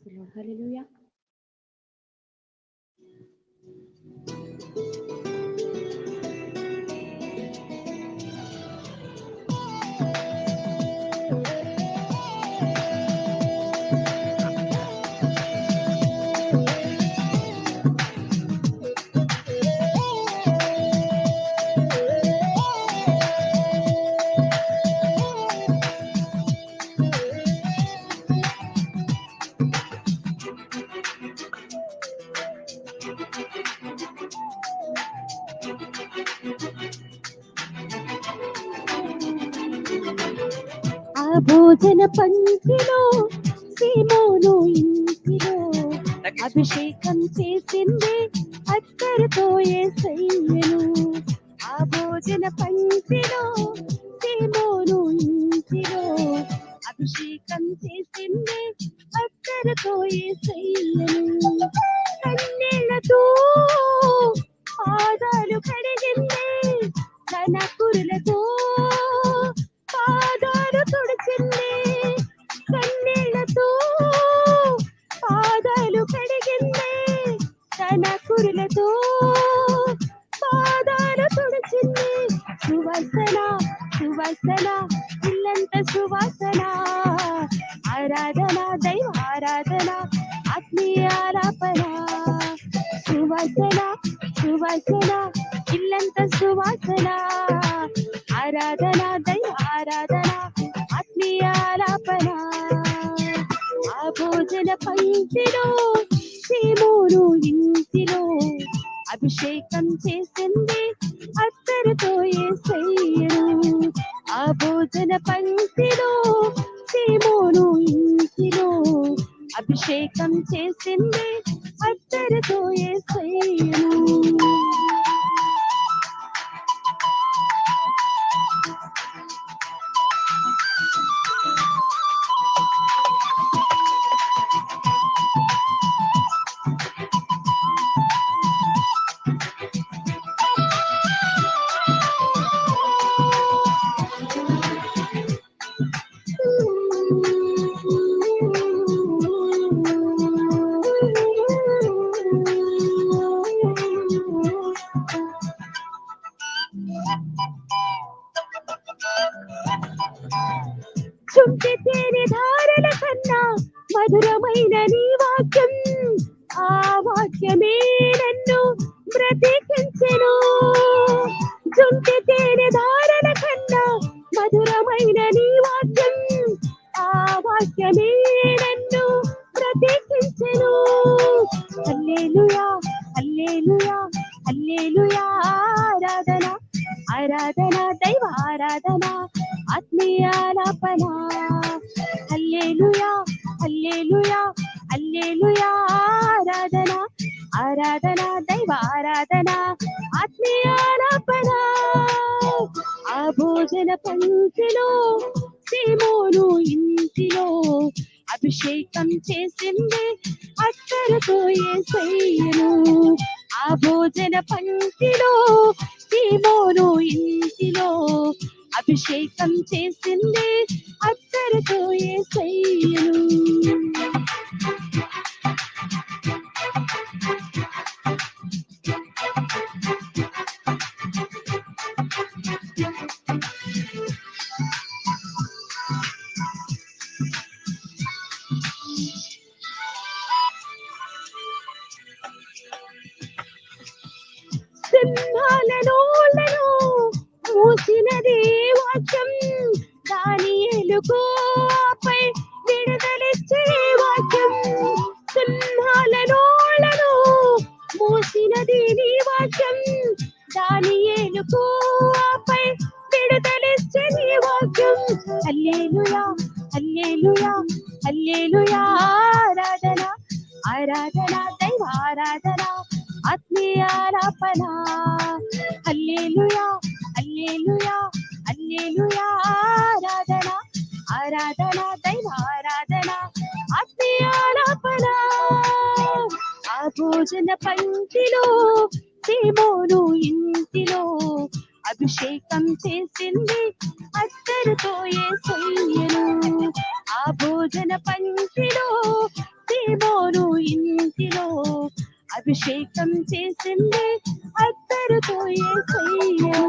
హల్లెలూయా. భోజన పంక్తిలో సీమోను ఇంటిలో అభిషేకం చేసింది అత్తరుతో యేసయ్యను. ఆ భోజన పంక్తిలో సీమోను ఇంటిలో అభిషేకం చేసింది అత్తరుతో యేసయ్యను. కన్నీళ్లతో పాదాలు కడిగింది, తన కురులతో పాదాలు తుడిచింది. కన్నీళ్లతో పాదాలు కడిగింది, తన కురులతో పాదాలు తుడిచింది. సువాసన సువాసన ఇల్లంత సువాసన, ఆరాధన దైవ ఆరాధన ఆత్మీయ ఆలాపన. సువాసన సువాసన ఇల్లంత సువాసన, ఆరాధన దైవ ఆరాధన ఆత్మీయ ఆలాపన. ఆ భోజన పంక్తిలో సీమోను ఇంటిలో అభిషేకం చేసింది అత్తరుతో యేసయ్యను. ఆ భోజన పంక్తిలో సీమోను ఇంటిలో అభిషేకం చేసింది అత్తరుతో యేసయ్యను. చుంటి తేనె ధారల కన్నా మధురమైన నీ వాక్యం, ఆ వాక్యమే నన్ను బ్రతికించెను. చుంటి తేనె ధారల కన్నా మధురమైన నీ వాక్యం, ఆ వాక్యమే నన్ను బ్రతికించెను. హల్లెలూయా హల్లెలూయా హల్లెలూయా, ఆరాధన ఆరాధన దైవ ఆరాధన ఆత్మీయ ఆలాపన. హల్లెలూయా హల్లెలూయా హల్లెలూయా, ఆరాధన ఆరాధన దైవ ఆరాధన ఆత్మీయ ఆలాపన. ఆ భోజన పంక్తిలో సీమోను ఇంటిలో అభిషేకం చేసింది అత్తరుతో యేసయ్యను. ఆ భోజన పంక్తిలో సీమోను ఇంటిలో అభిషేకం చేసింది అత్తరుతో యేసయ్యను. సింహాలను మూసినది వాక్యం, దానియేలుకు ఆపై విడుదలిచ్చే వాక్యం. సింహాలను మూసినది నీ వాక్యం, దానియేలుకు ఆపై విడుదలిచ్చే నీ వాక్యం. హల్లెలూయా హల్లెలూయా హల్లెలూయా, ఆరాధన ఆరాధన దైవ ఆరాధన ఆత్మీయ ఆలాపన. హల్లెలూయా హల్లెలూయా హల్లెలూయా, ఆరాధన ఆరాధన దైవ ఆరాధన ఆత్మీయ ఆలాపన. ఆ భోజన పంక్తిలో సీమోను ఇంటిలో అభిషేకం చేసింది అత్తరుతో యేసయ్యను. ఆ భోజన పంక్తిలో అభిషేకం చేసింది అత్తరుతో యేసయ్యా.